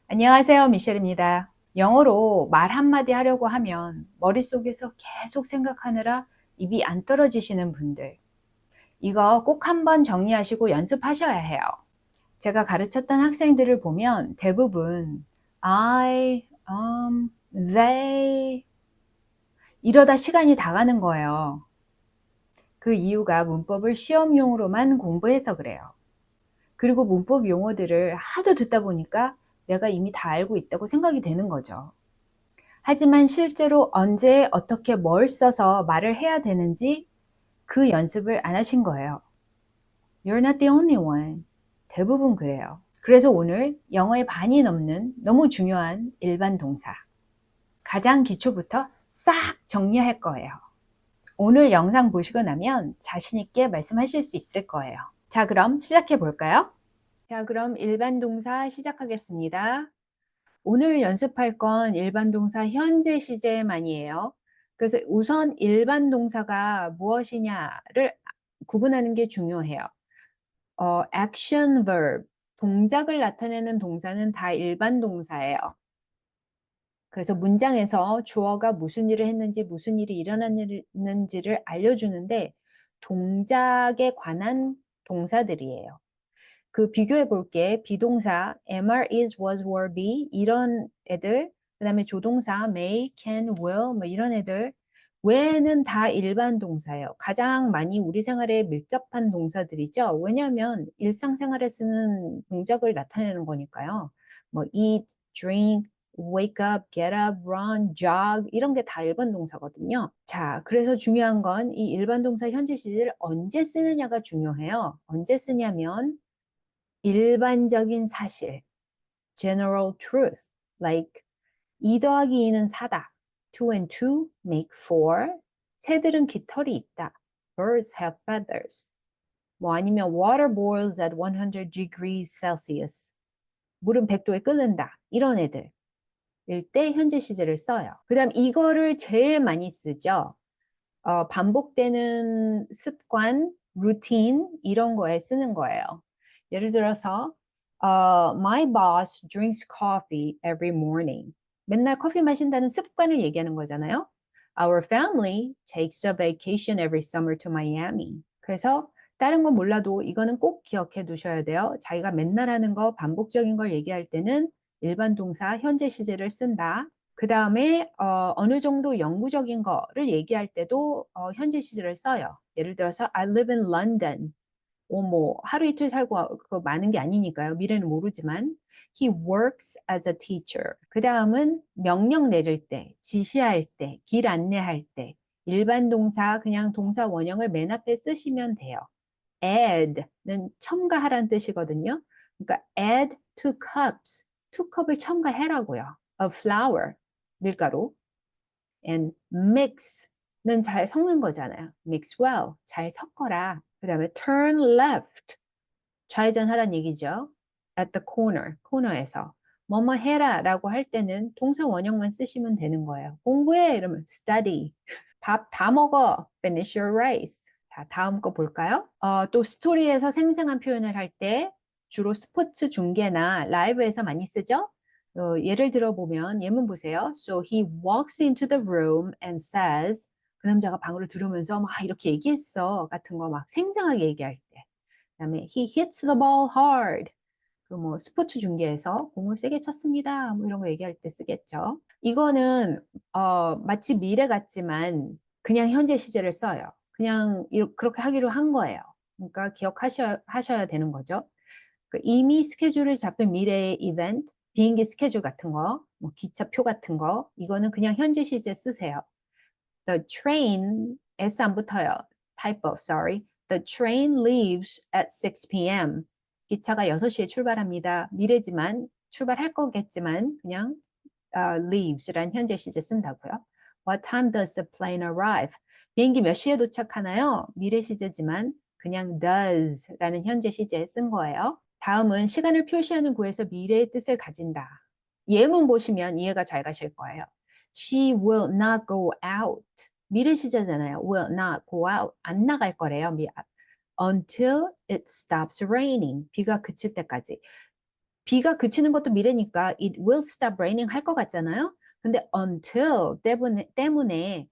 안녕하세요, 미셸입니다. 영어로 말 한마디 하려고 하면 머릿속에서 계속 생각하느라 입이 안 떨어지시는 분들, 이거 꼭 한번 정리하시고 연습하셔야 해요. 제가 가르쳤던 학생들을 보면 대부분 I, they 이러다 시간이 다 가는 거예요. 그 이유가 문법을 시험용으로만 공부해서 그래요. 그리고 문법 용어들을 하도 듣다 보니까 내가 이미 다 알고 있다고 생각이 되는 거죠. 하지만 실제로 언제 어떻게 뭘 써서 말을 해야 되는지 그 연습을 안 하신 거예요. You're not the only one. 대부분 그래요. 그래서 오늘 영어의 반이 넘는 너무 중요한 일반 동사, 가장 기초부터 싹 정리할 거예요. 오늘 영상 보시고 나면 자신 있게 말씀하실 수 있을 거예요. 자, 그럼 시작해 볼까요? 자, 그럼 일반 동사 시작하겠습니다. 오늘 연습할 건 일반 동사 현재 시제만이에요. 그래서 우선 일반 동사가 무엇이냐를 구분하는 게 중요해요. action verb, 동작을 나타내는 동사는 다 일반 동사예요. 그래서 문장에서 주어가 무슨 일을 했는지, 무슨 일이 일어났는지를 알려주는데 동작에 관한 동사들이에요. 그 비교해 볼게. 비동사 am, is, was, were, be 이런 애들, 그 다음에 조동사 may, can, will 뭐 이런 애들 외에는 다 일반 동사예요. 가장 많이 우리 생활에 밀접한 동사들이죠. 왜냐하면 일상생활에 쓰는 동작을 나타내는 거니까요. 뭐 eat, drink, wake up, get up, run, jog 이런 게 다 일반 동사거든요. 자, 그래서 중요한 건 이 일반 동사 현재 시제를 언제 쓰느냐가 중요해요. 언제 쓰냐면 일반적인 사실, general truth, like 2 더하기 2는 4다. 2 and 2 make 4. 새들은 깃털이 있다. Birds have feathers. 뭐 아니면 water boils at 100 degrees Celsius. 물은 100도에 끓는다. 이런 애들. 일 때 현재 시제를 써요. 그 다음 이거를 제일 많이 쓰죠. 반복되는 습관, 루틴 이런 거에 쓰는 거예요. 예를 들어서 My boss drinks coffee every morning. 맨날 커피 마신다는 습관을 얘기하는 거잖아요. Our family takes a vacation every summer to Miami. 그래서 다른 건 몰라도 이거는 꼭 기억해 두셔야 돼요. 자기가 맨날 하는 거, 반복적인 걸 얘기할 때는 일반 동사 현재 시제를 쓴다. 그 다음에 어느 정도 영구적인 거를 얘기할 때도 현재 시제를 써요. 예를 들어서 I live in London. 뭐 하루 이틀 살고 그거 많은 게 아니니까요. 미래는 모르지만 He works as a teacher. 그 다음은 명령 내릴 때, 지시할 때, 길 안내할 때 일반 동사 그냥 동사 원형을 맨 앞에 쓰시면 돼요. add는 첨가하라는 뜻이거든요. 그러니까 add 2 cups. 2 컵을 첨가해라고요. of flour. 밀가루. and mix는 잘 섞는 거잖아요. mix well. 잘 섞어라. 그 다음에 turn left. 좌회전하란 얘기죠. at the corner. 코너에서. 뭐뭐 해라 라고 할 때는 동사 원형만 쓰시면 되는 거예요. 공부해 이러면 study. 밥 다 먹어. finish your rice. 자, 다음 거 볼까요? 또 스토리에서 생생한 표현을 할 때 주로 스포츠 중계나 라이브에서 많이 쓰죠? 예를 들어 보면 예문 보세요. So he walks into the room and says 그 남자가 방으로 들어오면서 막 이렇게 얘기했어 같은 거 막 생생하게 얘기할 때. 그다음에 he hits the ball hard. 그 뭐 스포츠 중계에서 공을 세게 쳤습니다. 뭐 이런 거 얘기할 때 쓰겠죠. 이거는 마치 미래 같지만 그냥 현재 시제를 써요. 그냥 그렇게 하기로 한 거예요. 그러니까 하셔야 되는 거죠. 이미 스케줄을 잡힌 미래의 이벤트, 비행기 스케줄 같은 거, 뭐 기차표 같은 거, 이거는 그냥 현재 시제 쓰세요. The train, S 안 붙어요. Typo, sorry. The train leaves at 6 p.m. 기차가 6시에 출발합니다. 미래지만 출발할 거겠지만 그냥 leaves란 현재 시제 쓴다고요. What time does the plane arrive? 비행기 몇 시에 도착하나요? 미래 시제지만 그냥 does라는 현재 시제에 쓴 거예요. 다음은 시간을 표시하는 구에서 미래의 뜻을 가진다. 예문 보시면 이해가 잘 가실 거예요. She will not go out. 미래 시제잖아요. will not go out. 안 나갈 거래요. until it stops raining. 비가 그칠 때까지. 비가 그치는 것도 미래니까 it will stop raining 할 것 같잖아요. 근데 until 때문에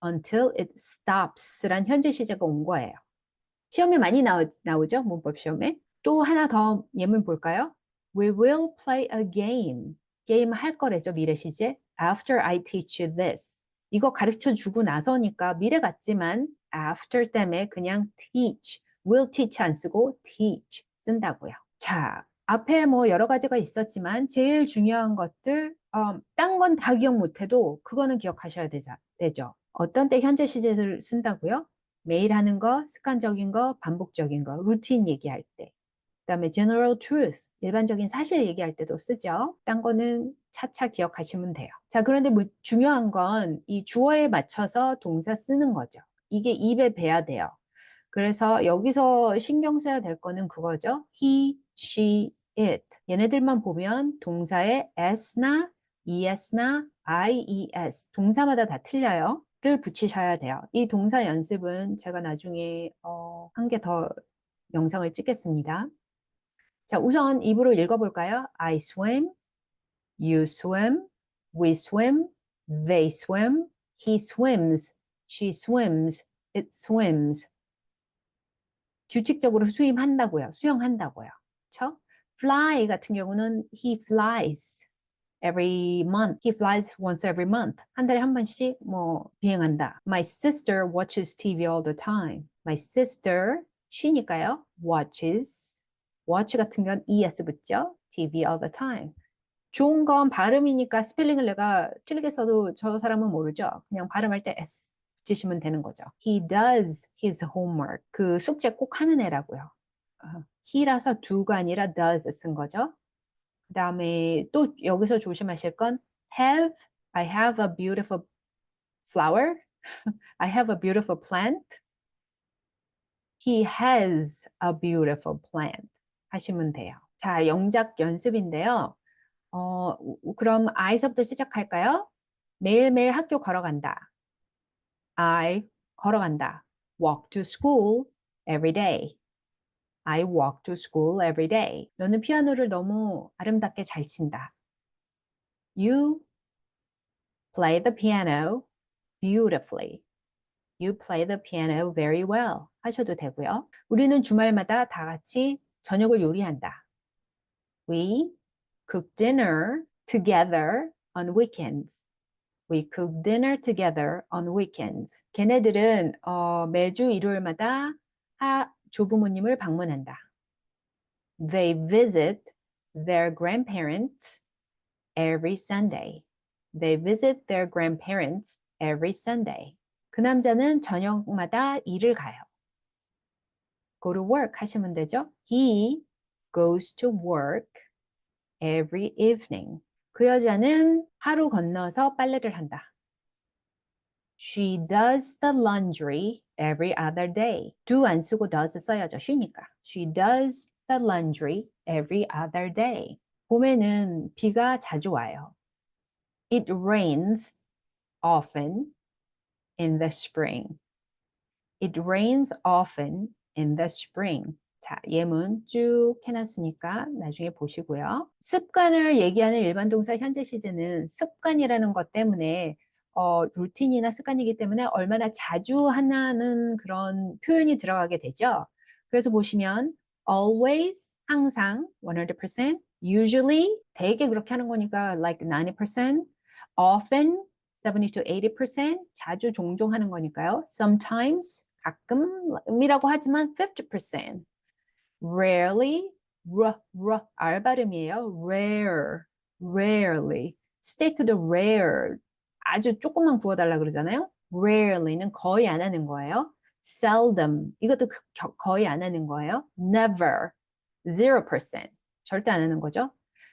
until it stops란 현재 시제가 온 거예요. 시험에 많이 나오죠? 문법 시험에. 또 하나 더 예문 볼까요? We will play a game. 게임 할 거래죠, 미래 시제. After I teach you this. 이거 가르쳐 주고 나서니까 미래 같지만 after 때문에 그냥 teach, will teach 안 쓰고 teach 쓴다고요. 자, 앞에 뭐 여러 가지가 있었지만 제일 중요한 것들, 딴 건 다 기억 못해도 그거는 기억하셔야 되죠. 어떤 때 현재 시제를 쓴다고요? 매일 하는 거, 습관적인 거, 반복적인 거, 루틴 얘기할 때. 그다음에 general truth, 일반적인 사실 얘기할 때도 쓰죠. 딴 거는 차차 기억하시면 돼요. 자, 그런데 뭐 중요한 건 이 주어에 맞춰서 동사 쓰는 거죠. 이게 입에 배야 돼요. 그래서 여기서 신경 써야 될 거는 그거죠. he, she, it. 얘네들만 보면 동사에 s나 es나 ies, 동사마다 다 틀려요. 를 붙이셔야 돼요. 이 동사 연습은 제가 나중에 한 개 더 영상을 찍겠습니다. 자, 우선 입으로 읽어볼까요? I swim, you swim, we swim, they swim, he swims, she swims, it swims. 규칙적으로 수영한다고요. 그렇죠? fly 같은 경우는 he flies every month. He flies once every month. 한 달에 한 번씩 뭐 비행한다. My sister watches TV all the time. My sister, she니까요. watches. watch 같은 건 es 붙죠. TV all the time. 좋은 건 발음이니까 스펠링을 내가 틀리게 써도 저 사람은 모르죠. 그냥 발음할 때 s 붙이시면 되는 거죠. He does his homework. 그 숙제 꼭 하는 애라고요. he라서 do가 아니라 does 쓴 거죠. 그 다음에 또 여기서 조심하실 건 have, I have a beautiful flower. I have a beautiful plant. He has a beautiful plant. 하시면 돼요. 자, 영작 연습인데요. 그럼 I서부터 시작할까요? 매일매일 학교 걸어간다. I 걸어간다. Walk to school every day. I walk to school every day. 너는 피아노를 너무 아름답게 잘 친다. You play the piano beautifully. You play the piano very well. 하셔도 되고요. 우리는 주말마다 다 같이 저녁을 요리한다. We cook dinner together on weekends. We cook dinner together on weekends. 걔네들은 매주 일요일마다 조부모님을 방문한다. They visit their grandparents every Sunday. They visit their grandparents every Sunday. 그 남자는 저녁마다 일을 가요. Go to work 하시면 되죠. He goes to work every evening. 그 여자는 하루 건너서 빨래를 한다. She does the laundry every other day. do 안 쓰고 does 써야죠. 쉬니까. She does the laundry every other day. 봄에는 비가 자주 와요. It rains often in the spring. It rains often in the spring. 자, 예문 쭉 해놨으니까 나중에 보시고요. 습관을 얘기하는 일반 동사 현재 시제는 습관이라는 것 때문에 루틴이나 습관이기 때문에 얼마나 자주 하나는 그런 표현이 들어가게 되죠. 그래서 보시면 always, 항상 100%, usually, 되게 그렇게 하는 거니까 like 90%, often, 70 to 80%, 자주 종종 하는 거니까요. sometimes, 가끔이라고 하지만 50%. rarely, R 발음이에요. rare, rarely. 스테이크도 rare, 아주 조금만 구워달라 그러잖아요. rarely는 거의 안 하는 거예요. seldom, 이것도 거의 안 하는 거예요. never, 0%, 절대 안 하는 거죠.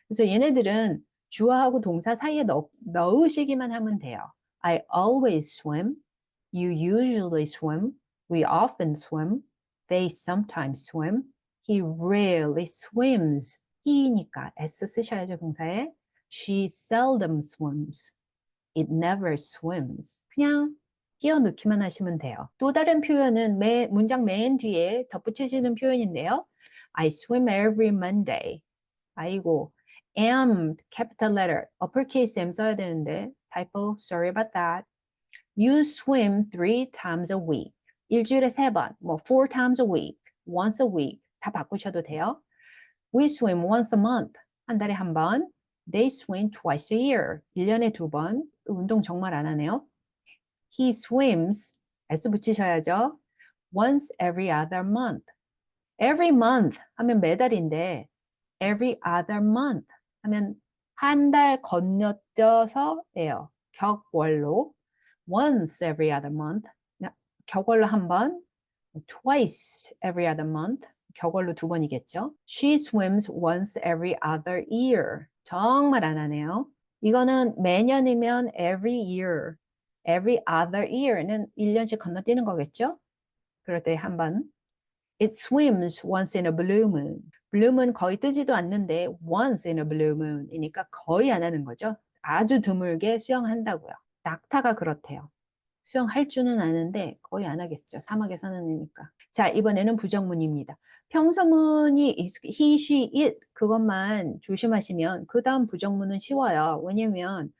그래서 얘네들은 주어하고 동사 사이에 넣으시기만 하면 돼요. I always swim. You usually swim. We often swim. They sometimes swim. He rarely swims. he니까 s 쓰셔야죠, 동사에. She seldom swims. It never swims. 그냥 끼워 넣기만 하시면 돼요. 또 다른 표현은 문장 맨 뒤에 덧붙이시는 표현인데요. I swim every Monday. 아이고, am, capital letter, uppercase M 써야 되는데, typo, sorry about that. You swim 3 times a week. 일주일에 3번, 뭐, 4 times a week, once a week, 다 바꾸셔도 돼요. We swim once a month. 한 달에 한 번. They swim twice a year. 1년에 2번. 운동 정말 안 하네요. He swims. S 붙이셔야죠. Once every other month. Every month 하면 매달인데 every other month 하면 한 달 건너뛰어서예요. 격월로. Once every other month. 격월로 한 번. Twice every other month. 격월로 2번이겠죠. She swims once every other year. 정말 안 하네요. 이거는 매년이면 every year. Every other year는 1년씩 건너뛰는 거겠죠? 그럴 때 한 번. It swims once in a blue moon. blue moon 거의 뜨지도 않는데 once in a blue moon이니까 거의 안 하는 거죠. 아주 드물게 수영한다고요. 낙타가 그렇대요. 수영할 줄은 아는데 거의 안 하겠죠. 사막에 사는 애니까. 자, 이번에는 부정문입니다. 평서문이 he, she, it 그것만 조심하시면 그 다음 부정문은 쉬워요. 왜냐면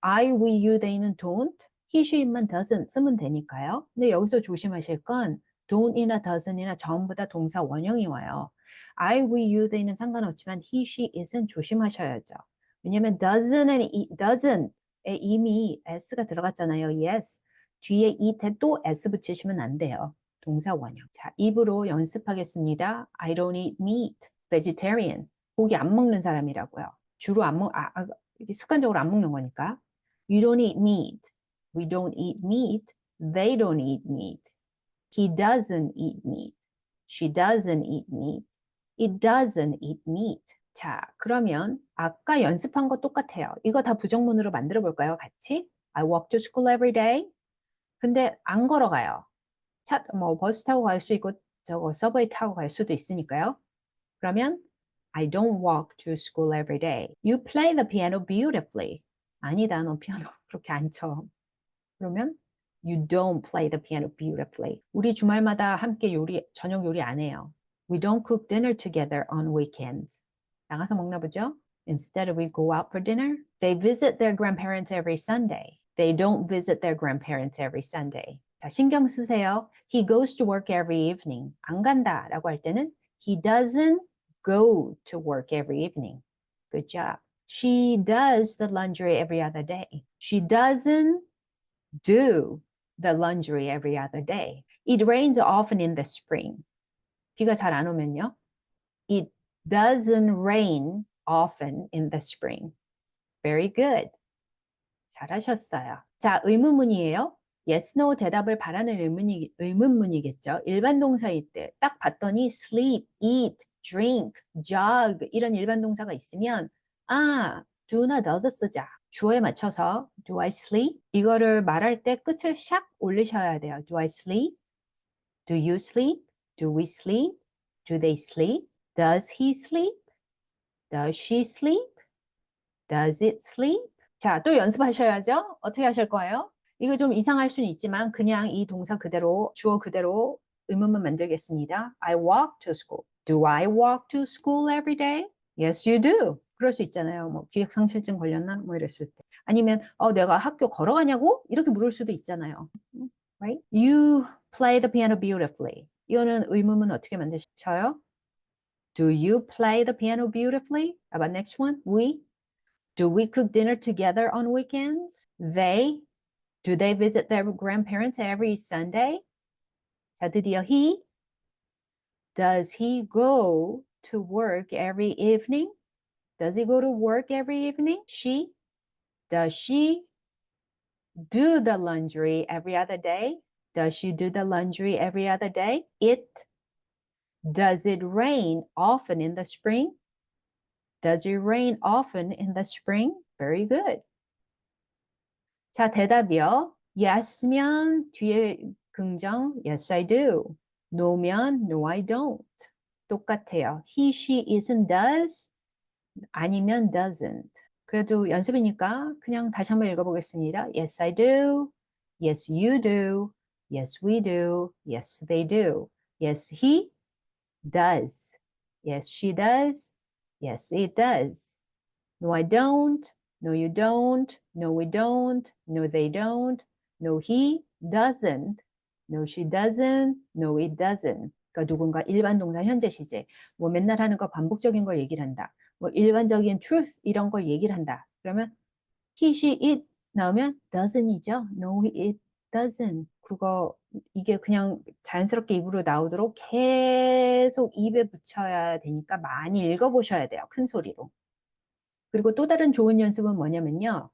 I, we, you, they는 don't, he, she만 doesn't 쓰면 되니까요. 근데 여기서 조심하실 건 don't이나 doesn'이나 전부 다 동사 원형이 와요. I, we, you, they는 상관없지만 he, she, it은 조심하셔야죠. 왜냐면 doesn't에 이미 s가 들어갔잖아요. yes. 뒤에 it에 또 s 붙이시면 안 돼요. 동사 원형. 자, 입으로 연습하겠습니다. I don't eat meat. vegetarian. 고기 안 먹는 사람이라고요. 주로 이게 습관적으로 안 먹는 거니까. You don't eat meat. We don't eat meat. They don't eat meat. He doesn't eat meat. She doesn't eat meat. It doesn't eat meat. 자, 그러면 아까 연습한 거 똑같아요. 이거 다 부정문으로 만들어 볼까요? 같이? I walk to school every day. 근데 안 걸어가요. 버스 타고 갈 수 있고 서브웨이 타고 갈 수도 있으니까요. 그러면 I don't walk to school every day. You play the piano beautifully. 아니다, 너 피아노 그렇게 안 쳐. 그러면 You don't play the piano beautifully. 우리 주말마다 함께 저녁 요리 안 해요. We don't cook dinner together on weekends. 나가서 먹나 보죠? Instead, we go out for dinner. They visit their grandparents every Sunday. They don't visit their grandparents every Sunday. 자, 신경 쓰세요. He goes to work every evening. 안 간다라고 할 때는 He doesn't go to work every evening. Good job. She does the laundry every other day. She doesn't do the laundry every other day. It rains often in the spring. 비가 잘 안 오면요. It doesn't rain often in the spring. Very good. 잘하셨어요. 자, 의문문이에요. Yes, no 대답을 바라는 의문문이겠죠. 일반 동사일 때 딱 봤더니 sleep, eat, drink, jog 이런 일반 동사가 있으면 do나 does 쓰자. 주어에 맞춰서 do I sleep? 이거를 말할 때 끝을 샥 올리셔야 돼요. Do I sleep? Do you sleep? Do we sleep? Do they sleep? Does he sleep? Does she sleep? Does it sleep? 자, 또 연습하셔야죠. 어떻게 하실 거예요? 이거 좀 이상할 수는 있지만 그냥 이 동사 그대로, 주어 그대로 의문문 만들겠습니다. I walk to school. Do I walk to school every day? Yes, you do. 그럴 수 있잖아요. 뭐 기억상실증 걸렸나? 뭐 이랬을 때. 아니면 내가 학교 걸어가냐고? 이렇게 물을 수도 있잖아요. Right? You play the piano beautifully. 이거는 의문문 어떻게 만드셔요? Do you play the piano beautifully? How about next one? We. Do we cook dinner together on weekends? Do they visit their grandparents every Sunday? 자, 드디어 he. Does he go to work every evening? Does he go to work every evening? She. Does she do the laundry every other day? Does she do the laundry every other day? It. Does it rain often in the spring? Does it rain often in the spring? Very good. 자, 대답이요. Yes면 뒤에 긍정 Yes, I do. No면 No, I don't. 똑같아요. He, she, isn't, does 아니면 doesn't. 그래도 연습이니까 그냥 다시 한번 읽어보겠습니다. Yes, I do. Yes, you do. Yes, we do. Yes, they do. Yes, he does. Yes, she does. Yes, it does. No, I don't. No, you don't. No, we don't. No, they don't. No, he doesn't. No, she doesn't. No, it doesn't. 그러니까 누군가 일반 동사 현재 시제, 뭐 맨날 하는 거 반복적인 걸 얘기를 한다. 뭐 일반적인 truth 이런 걸 얘기를 한다. 그러면 he, she, it 나오면 doesn't이죠. No, it doesn't. 그거 이게 그냥 자연스럽게 입으로 나오도록 계속 입에 붙여야 되니까 많이 읽어보셔야 돼요. 큰 소리로. 그리고 또 다른 좋은 연습은 뭐냐면요.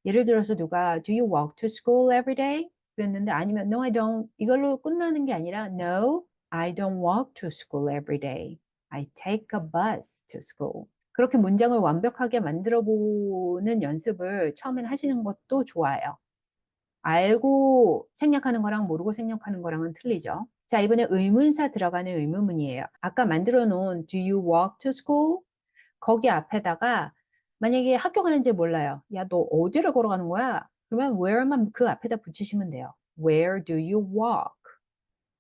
예를 들어서 누가 Do you walk to school every day? 그랬는데 아니면 No, I don't. 이걸로 끝나는 게 아니라 No, I don't walk to school every day. I take a bus to school. 그렇게 문장을 완벽하게 만들어 보는 연습을 처음엔 하시는 것도 좋아요. 알고 생략하는 거랑 모르고 생략하는 거랑은 틀리죠. 자, 이번에 의문사 들어가는 의문문이에요. 아까 만들어 놓은 Do you walk to school? 거기 앞에다가 만약에 학교 가는지 몰라요. 야, 너 어디를 걸어가는 거야? 그러면 where만 그 앞에다 붙이시면 돼요. Where do you walk?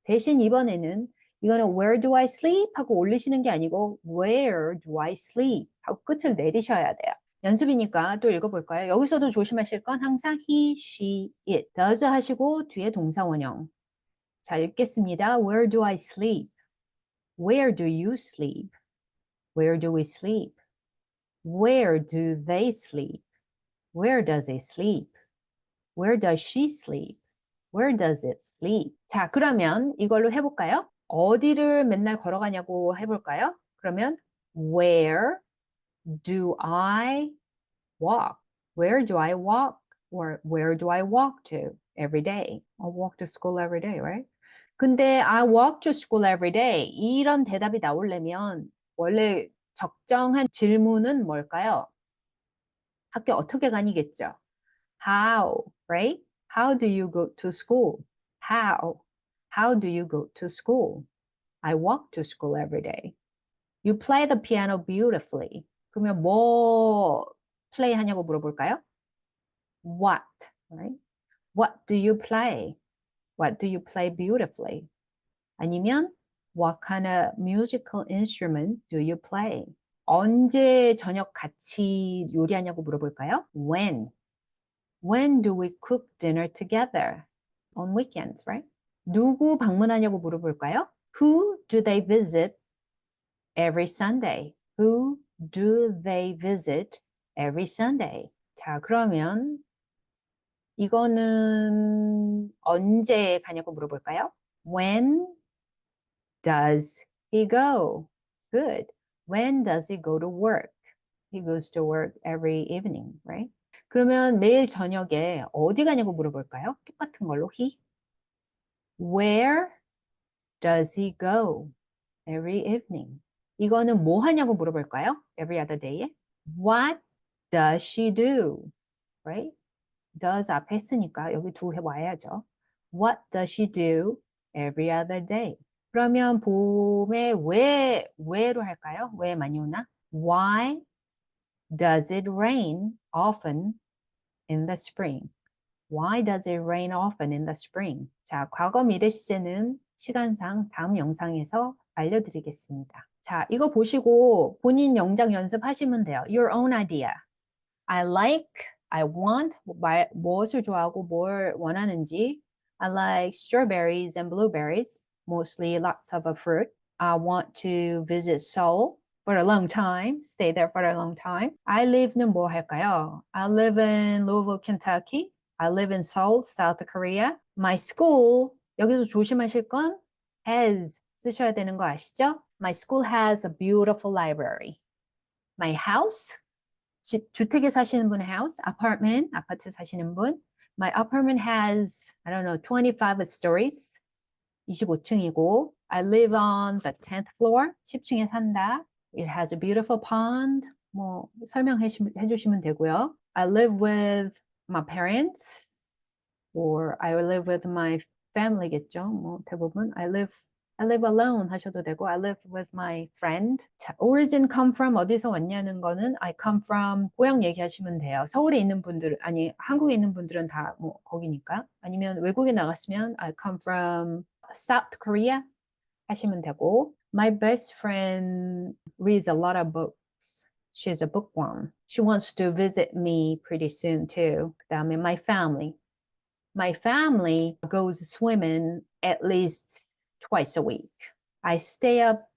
대신 이번에는 이거는 where do I sleep? 하고 올리시는 게 아니고 where do I sleep? 하고 끝을 내리셔야 돼요. 연습이니까 또 읽어볼까요? 여기서도 조심하실 건 항상 he, she, it. does 하시고 뒤에 동사 원형. 자, 읽겠습니다. Where do I sleep? Where do you sleep? Where do we sleep? Where do they sleep? Where does it sleep? Where does she sleep? Where does it sleep? 자, 그러면 이걸로 해볼까요? 어디를 맨날 걸어가냐고 해볼까요? 그러면 Where do I walk? Where do I walk? Or where do I walk to every day? I walk to school every day, right? 근데 I walk to school every day 이런 대답이 나오려면 원래 적정한 질문은 뭘까요? 학교 어떻게 가니겠죠? How, right? How do you go to school? How? How do you go to school? I walk to school every day. You play the piano beautifully. 그러면 뭐 play 하냐고 물어볼까요? What, right? What do you play? What do you play beautifully? 아니면 What kind of musical instrument do you play? 언제 저녁 같이 요리하냐고 물어볼까요? When? When do we cook dinner together? On weekends, right? 누구 방문하냐고 물어볼까요? Who do they visit every Sunday? Who do they visit every Sunday? 자, 그러면 이거는 언제 가냐고 물어볼까요? When does he go? Good. When does he go to work? He goes to work every evening, right? 그러면 매일 저녁에 어디 가냐고 물어볼까요? 똑같은 걸로 he. Where does he go every evening? 이거는 뭐 하냐고 물어볼까요? Every other day에. What does she do? Right? does 앞에 있으니까 여기 두 해 와야죠. What does she do every other day? 그러면 봄에 왜로 할까요? 왜 많이 오나? Why does it rain often in the spring? Why does it rain often in the spring? 자, 과거 미래 시제는 시간상 다음 영상에서 알려드리겠습니다. 자, 이거 보시고 본인 영작 연습하시면 돼요. Your own idea. I like, I want, 무엇을 좋아하고 뭘 원하는지. I like strawberries and blueberries, mostly lots of a fruit. I want to visit Seoul for a long time, stay there for a long time. I live는 뭐 할까요? I live in Louisville, Kentucky. I live in Seoul, South Korea. My school, 여기서 조심하실 건 has 쓰셔야 되는 거 아시죠? My school has a beautiful library. My house, 주택에 사시는 분의 house, apartment, 아파트 사시는 분. My apartment has, I don't know, 25 stories. 25층이고, I live on the 10th floor. 10층에 산다. It has a beautiful pond. 뭐 설명해 주시면 되고요. I live with my parents, or I live with my family겠죠. 뭐 대부분 I live alone 하셔도 되고 I live with my friend. 자, origin come from 어디서 왔냐는 거는 I come from 고향 얘기하시면 돼요. 서울에 있는 분들 아니 한국에 있는 분들은 다 뭐 거기니까 아니면 외국에 나갔으면 I come from South Korea 하시면 되고 My best friend reads a lot of books. She's a bookworm. She wants to visit me pretty soon too. 그다음에 my family. My family goes swimming at least twice a week. I stay up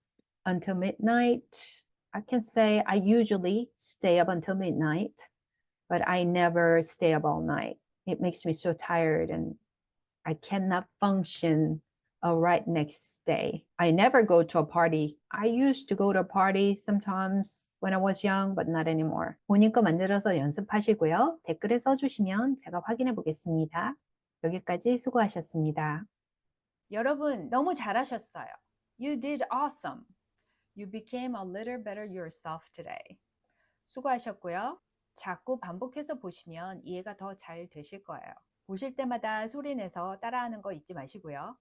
until midnight. I can say I usually stay up until midnight, but I never stay up all night. It makes me so tired and I cannot function right next day. I never go to a party. I used to go to a party sometimes when I was young, but not anymore. 본인 거 만들어서 연습하시고요. 댓글에 써주시면 제가 확인해 보겠습니다. 여기까지 수고하셨습니다. 여러분, 너무 잘하셨어요. You did awesome. You became a little better yourself today. 수고하셨고요. 자꾸 반복해서 보시면 이해가 더 잘 되실 거예요. 보실 때마다 소리내서 따라하는 거 잊지 마시고요.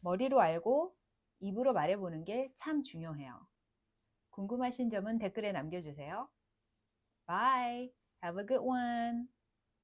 머리로 알고 입으로 말해보는 게 참 중요해요. 궁금하신 점은 댓글에 남겨주세요. Bye. Have a good one.